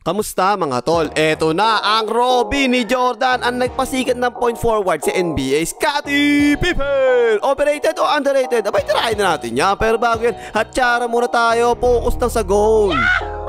Kamusta mga tol? Eto na ang Robin ni Jordan ang nagpasikat ng point forward sa NBA, Scottie Pippen! Overrated o underrated? Abay, tirahin na natin yan. Pero bago yan, hatsara muna tayo. Focus lang sa goal.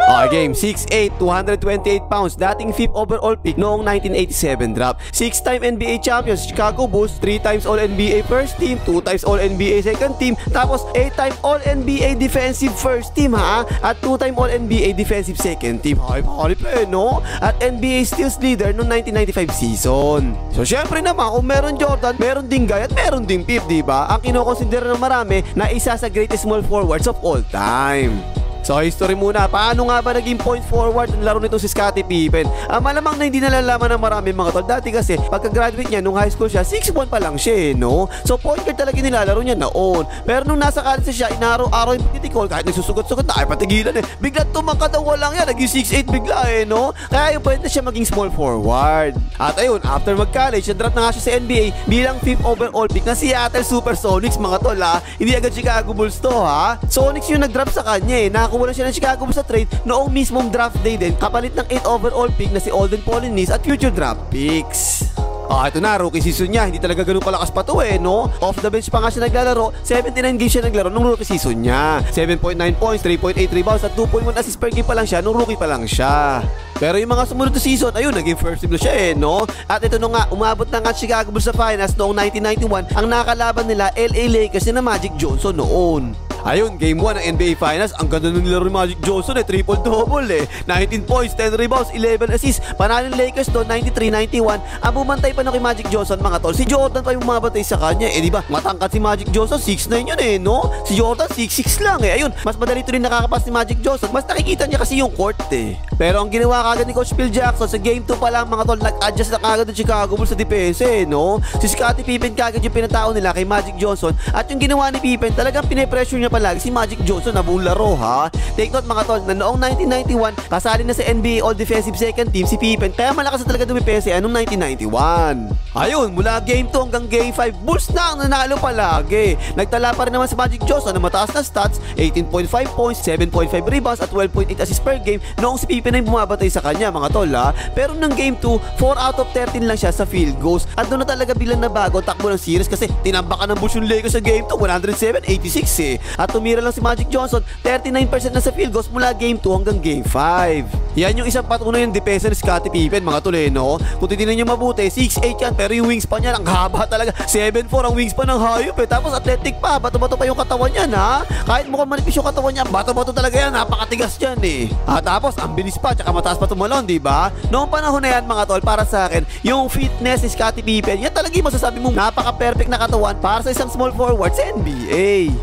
Okay, game 6'8", 228 pounds, dating 5th overall pick noong 1987 draft. 6-time NBA champions, Chicago Bulls, 3 times All-NBA first team, 2 times All-NBA second team, tapos 8-time All-NBA defensive first team ha, at 2-time All-NBA defensive second team. Ay, pari pa no? At NBA steals leader noong 1995 season. So syempre naman, kung meron Jordan, meron ding Guy at meron ding Pip, diba? Ang kinokonsidera ng marami na isa sa greatest small forwards of all time. So history muna, paano nga ba naging point forward ang laro nito si Scottie Pippen? Malamang na hindi nalalaman ng marami mga tol. Dati kasi pagka-graduate niya nung high school siya, 6'1" pa lang siya no? So point guard talaga nilalaro niya noon. Pero nung nasa college siya, inaraw-araw yung pagtitikol, kahit nagsusugot-sugot na ay patigilan eh. Bigla tumangkad daw lang yan, naging 6'8" bigla no? Kaya yung point na siya maging small forward. At ayun, after mag-college, draft na nga siya sa NBA bilang 5th overall pick na Seattle Supersonics mga tol ha. Hindi agad Chicago Bulls to ha. Sonics yung nag-draft sa kanya eh. Nakakuha siya ng Chicago Bulls sa trade noong mismong draft day din, kapalit ng 8th overall pick na si Alden Polynice at future draft picks. Ito na, rookie season niya. Hindi talaga ganun kalakas pa to eh, no? Off the bench pa nga siya naglalaro. 79 games siya naglaro nung rookie season niya. 7.9 points, 3.8 rebounds at 2.1 assists per game pa lang siya nung rookie pa lang siya. Pero yung mga sumunod na season, ayun, naging first team na siya eh, no? At ito na nga, umabot na nga Chicago Bulls sa finals noong 1991. Ang nakalaban nila, LA Lakers na Magic Johnson noon. Ayun, game 1 ng NBA Finals. Ang ganda nung nilaro ni Magic Johnson eh, triple-double eh. 19 points, 10 rebounds, 11 assists. Panalo ng Lakers doon, 93-91. Ang bumantay pa nung kay Magic Johnson mga tol, si Jordan pa yung bumabantay sa kanya eh, di ba? Matangkad si Magic Johnson, 6'9" yun eh, no? Si Jordan 6'6" lang eh. Ayun, mas madali ito rin nakakapas ni Magic Johnson. Mas nakikita niya kasi yung court eh. Pero ang ginawa kagad ni Coach Phil Jackson sa game 2 pa lang mga tol, nag-adjust na kagad ng Chicago Bulls sa depensa eh, no? Si Scottie Pippen kagad yung pinatao nila kay Magic Johnson. At yung ginawa ni Pippen, talagang pine-pressure niya palagi si Magic Johnson na buong laro ha. Take note mga tol, na noong 1991 kasali na sa NBA All Defensive Second Team si Pippen, kaya malakas na talaga dumipensa noong 1991. Ayun, mula game 2 hanggang game 5, Bulls na ang nanalo palagi. Nagtala pa rin naman si Magic Johnson na mataas na stats, 18.5 points, 7.5 rebounds at 12.8 assists per game noong si Pippen ay bumabatay sa kanya mga tol ha. Pero nung game 2, 4 out of 13 lang siya sa field goals. At doon na talaga bilang na bago takbo ng series kasi tinambakan ng Bulls yung Lakers sa game 2, 107-86 eh. At tumira lang si Magic Johnson, 39% na sa field goals mula game 2 hanggang game 5. Yan yung isang patunay ng depensa ni Scottie Pippen mga tol eh, no? Kung titignan nyo mabuti, 6'8" yan, pero yung wingspan niya ang haba talaga. 7'4" ang wingspan ng hayop eh. Tapos athletic pa, bato-bato pa yung katawan niya ha. Kahit mukhang manipis yung katawan niya, bato-bato talaga yan, napakatigas yan eh. At tapos ang bilis pa, tsaka mataas pa tumalon, diba? Noong panahon na yan mga tol, para sa akin, yung fitness ni Scottie Pippen, yan talaga yung masasabi mong napaka-perfect na katawan para sa isang small forward sa NBA.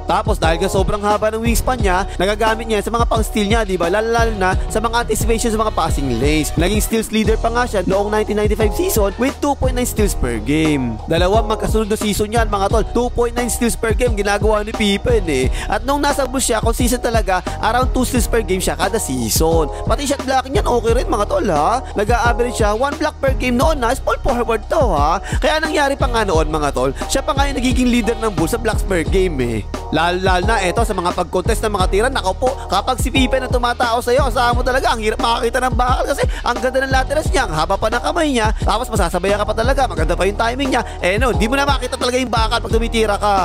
Tapos dahil ka sobrang haba ng wingspan niya, nagagamit niya sa mga pang-steal niya, diba? Lalo na sa mga anticipation sa mga passing lanes. Naging steals leader pa nga siya noong 1995 season with 2.9 steals per game. Dalawang magkasunod na season yan mga tol, 2.9 steals per game ginagawa ni Pippen eh. At nung nasa Bulls siya, consistent talaga, around 2 steals per game siya kada season. Pati shot blocking yan, okay rin mga tol ha. Nag-a-average siya 1 block per game noon na, small forward to ha. Kaya nangyari pa nga noon mga tol, siya pa nga yung nagiging leader ng Bulls sa blocks per game eh. Lalo na eto sa mga pag-contest ng mga tira, nako po, kapag si Pippen na tumatao sa'yo, kasama mo talaga, ang hirap makakita ng bakal kasi ang ganda ng laterals niya, ang haba pa ng kamay niya, tapos masasabayan ka pa talaga, maganda pa yung timing niya, no, di mo na makita talaga yung bakal pag tumitira ka.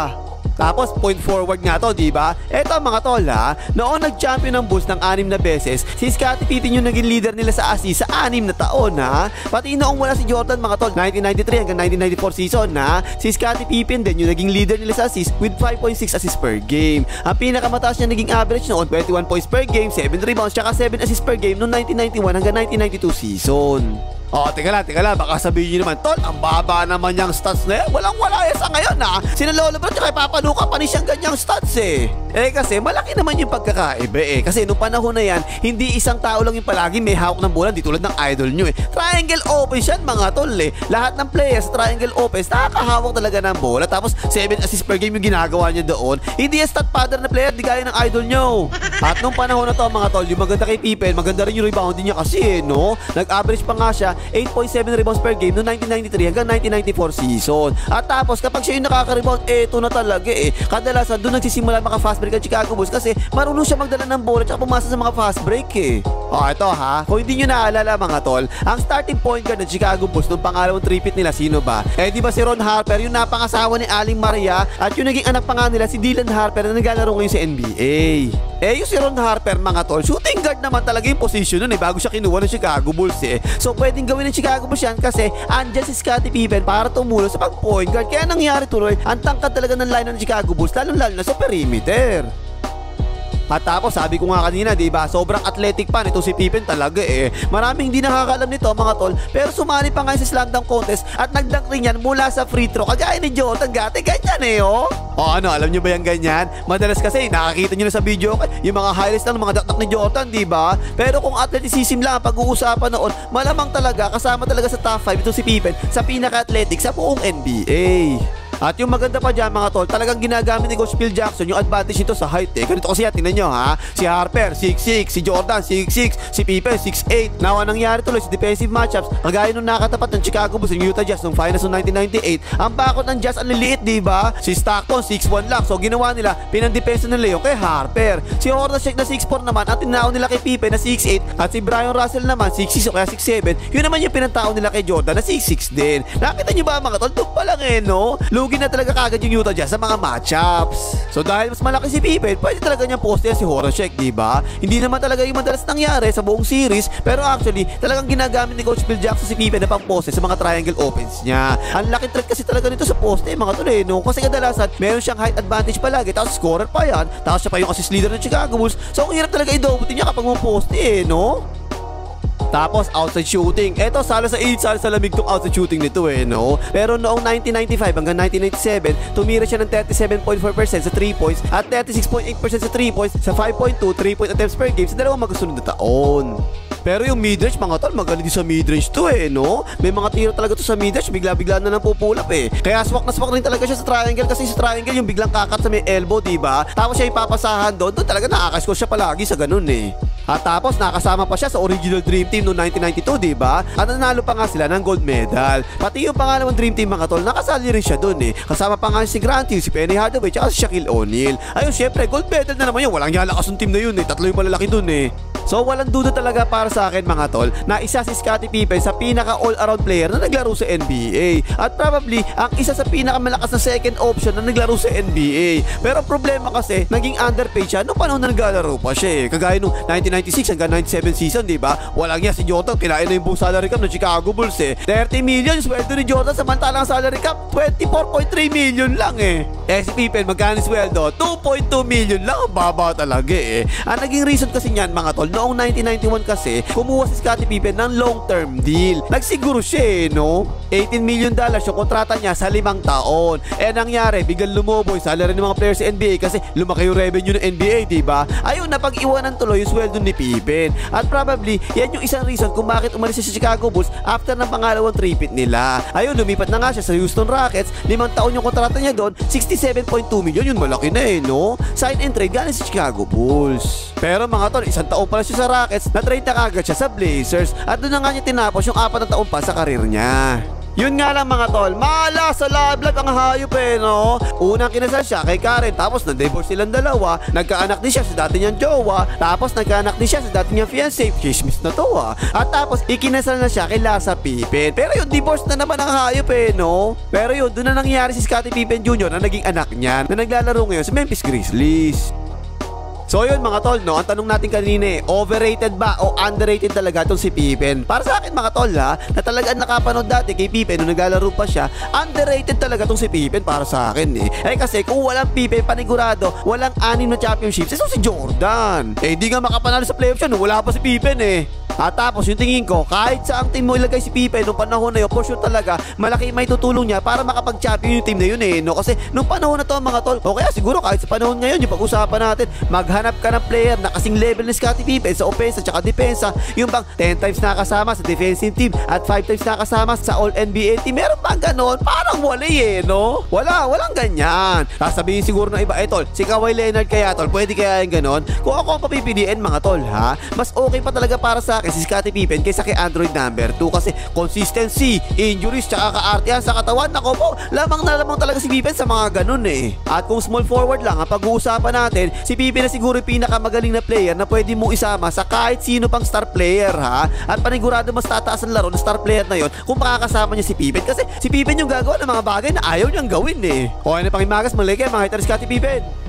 Tapos point forward nga to, diba? Eto mga tol ha, noon nag-champion ng Bulls ng 6 na beses, si Scottie Pippen yung naging leader nila sa assist sa 6 na taon ha. Pati noong wala si Jordan mga tol, 1993 hanggang 1994 season ha, si Scottie Pippen din yung naging leader nila sa assist with 5.6 assists per game. Ang pinakamataas niya naging average noon, 21 points per game, 7 rebounds, tsaka 7 assists per game noong 1991 hanggang 1992 season. Teka lang, baka sabihin nyo naman, tol, ang baba naman yung stats na yan. Walang-wala yan sa ngayon ha. Sina Lolo Bro, tsaka Papa Luka pa rin siyang ganyang stats eh. Kasi malaki naman yung pagkakaiba eh. Kasi nung panahon na yan, hindi isang tao lang yung palagi may hawak ng bola, di tulad ng idol nyo eh. Triangle offense yan mga tol eh. Lahat ng players, triangle offense, nakakahawak talaga ng bola. Tapos 7 assists per game yung ginagawa niya doon. Hindi yung stat pattern na player, di gaya ng idol nyo. At nung panahon na to mga tol, yung maganda kay Pippen, maganda rin yung rebounding niya kasi eh, no? Nag-average pa nga siya siya 8.7 rebounds per game noong 1993 hanggang 1994 season. At tapos kapag siya yung nakaka-rebound, eto na talaga kadalasan doon nagsisimula maka-fast break ang Chicago Bulls kasi marunong siya magdala ng bola at pumasa sa mga fast break ito kung hindi nyo naalala mga tol, ang starting point guard ng Chicago Bulls noong pangalawang tripit nila, sino ba? Di ba si Ron Harper, yung napangasawa ni Aling Maria, at yung naging anak pa nga nila si Dylan Harper na naglalaro ngayon sa NBA. Yung si Ron Harper mga tol, shooting guard naman talaga yung position nun bago siya kinuha ng Chicago Bulls So pwedeng gawin ng Chicago Bulls yan kasi andyan si Scottie Pippen para tumulong sa pag-point guard. Kaya nangyari tuloy, ang tangkad talaga ng line ng Chicago Bulls, lalo-lalo na sa perimeter. At tapos sabi ko nga kanina, diba, sobrang athletic pa nito si Pippen talaga Maraming hindi nakakaalam nito mga tol, pero sumali pa nga sa slam dunk contest at nagdunk rin yan mula sa free throw kagaya ni Jordan Gate, ganyan alam nyo ba yung ganyan? Madalas kasi nakakita nyo na sa video yung mga highlights ng mga dakdak ni Jordan, diba? Pero kung athleticism lang ang pag-uusapan noon, malamang talaga kasama talaga sa top 5 ito si Pippen sa pinaka-athletic sa buong NBA. At yung maganda pa dyan mga tol, talagang ginagamit ni Coach Phil Jackson yung advantage nito sa height Ganito kasi tingnan nyo si Harper 6'6", si Jordan 6'6", si Pippen 6'8". Now ang nangyari tuloy sa defensive matchups, kagaya nung nakatapat ng Chicago Bulls ng Utah Jazz noong finals noong 1998, ang bakot ng Jazz ang liliit, diba? Si Stockton 6'1" lang, so ginawa nila, pinandepensa nila yung kay Harper. Si Hornacek na 6'4" naman, ang tinao nila kay Pippen na 6'8", at si Brian Russell naman 6'6" o kaya 6'7", yun naman yung pinantao nila kay Jordan na 6'6" din. Nakita nyo ba mga tol? Doon pa lang lugi na talaga kagad yung Utah Jazz sa mga matchups. So dahil mas malaki si Pippen, pwede talaga niyang poste si Hornacek, diba? Hindi naman talaga yung madalas nangyari sa buong series, pero actually talagang ginagamit ni Coach Phil Jackson si Pippen na pang poste sa mga triangle opens niya. Ang laki threat kasi talaga nito sa poste mga tol kasi kadalasan meron siyang height advantage palagi, tapos scorer pa yan, tapos siya pa yung assist leader ng Chicago Bulls, so ang hirap talaga idobutin niya kapag mo poste Tapos outside shooting, eto sala sa 8, sala sa lamig tong outside shooting nito Pero noong 1995 hanggang 1997, tumira siya ng 37.4% sa 3 points at 36.8% sa 3 points sa 5.2 3-point attempts per game sa dalawang magkasunod na taon. Pero yung midrange mga tol, magaling din sa midrange to May mga tiro talaga to sa midrange, bigla-bigla na pupulap Kaya swak na swak rin talaga siya sa triangle kasi sa triangle yung biglang kakat sa may elbow, diba? Tapos siya ipapasahan doon talaga nakakascore siya palagi sa ganun At tapos nakasama pa siya sa original Dream Team noong 1992, diba? At nanalo pa nga sila ng gold medal. Pati yung pangalawang Dream Team mga tol, nakasali rin siya doon Kasama pa nga si Grant Hill, si Penny Hardaway, tsaka si Shaquille O'Neal. Ayun, syempre, gold medal na naman yun. Walang yalakas yung team na yun Tatlo yung malalaki doon So walang duda talaga para sa akin mga tol na isa si Scottie Pippen sa pinaka all-around player na naglaro sa NBA at probably ang isa sa pinakamalakas na second option na naglaro sa NBA. Pero problema kasi naging underpaid siya noong panahon na naglalaro pa siya Kagaya nung 1996 hanggang 97 season, diba? Walang si Jordan, kinain na yung buong salary cap ng Chicago Bulls 30 million sweldo ni Jordan, samantalang salary cap 24.3 million lang si Pippen magkano sweldo? 2.2 million lang, baba talaga Ang naging reason kasi niyan mga tol, noong 1991 kasi, kumuha si Scottie Pippen ng long-term deal. Nagsiguro siya $18 million yung kontrata niya sa 5 taon. Nangyari, biglang lumobo yung salary ng mga players sa NBA kasi lumaki yung revenue ng NBA, diba? Ayun, napag-iwanan tuloy yung sweldo ni Pippen. At probably, yan yung isang reason kung bakit umalis siya sa Chicago Bulls after ng pangalawang tripit nila. Ayun, lumipat na nga siya sa Houston Rockets, 5 taon yung kontrata niya doon, 67.2 million, yun malaki na Sign and trade galing sa Chicago Bulls. Pero mga tol, isang taon pala siya sa Rockets, na-trade na kagad siya sa Blazers at doon na nga niya tinapos yung 4 na taon pa sa karir niya. Yun nga lang mga tol, mala sa love life ang hayop Unang kinasal siya kay Karen, tapos na-divorce silang dalawa, nagkaanak din siya sa dati niyang jowa, tapos nagkaanak din siya sa dati niyang fiancé, chismis na to At tapos ikinasal na siya kay Lasa Pippen. Pero yung divorce na naman ang hayop Pero yun, doon na nangyari si Scottie Pippen Jr. na naging anak niya na naglalaro ngayon sa Memphis Grizzlies. So yun mga tol, ang tanong natin kanina overrated ba o underrated talaga itong si Pippen? Para sa akin mga tol na talagang nakapanood dati kay Pippen nung naglalaro pa siya, underrated talaga itong si Pippen para sa akin kasi kung walang Pippen, panigurado, walang 6 na championships, so si Jordan. Hindi nga makapanalo sa playoffs yun, wala pa si Pippen At tapos yung tingin ko, kahit sa ang team mo ilagay si Pippen nung panahon na yun, for sure talaga, malaki may tutulong niya para makapag-champion yung team na yun Kasi nung panahon na to mga tol, o kaya siguro kahit sa panahon ngayon, yung pag-usapan natin, maghanap ka ng player na kasing level ni Scottie Pippen sa offense at saka depensa, yung bang 10 times nakasama sa defensive team at 5 times nakasama sa All-NBA team. Meron bang ganon? Parang wala walang ganyan. Sasabihin siguro ng iba, tol, si Kawhi Leonard kaya tol, pwede kaya yung ganon? Kung ako ang papipiliin mga tol mas okay pa talaga para sa akin si Scottie Pippen kaysa kay Android number 2 kasi consistency, injuries, tsaka kaartihan sa katawan. Nako po, lamang na lamang talaga si Pippen sa mga ganun eh. At kung small forward lang ang pag-uusapan natin, si Pippen na siguro yung pinakamagaling na player na pwede mong isama sa kahit sino pang star player ha. At panigurado mas tataas ang laro ng star player na yon kung makakasama niya si Pippen kasi si Pippen yung gagawa ng mga bagay na ayaw niyang gawin eh. O ano pang imagas, malike mga haters Scottie Pippen.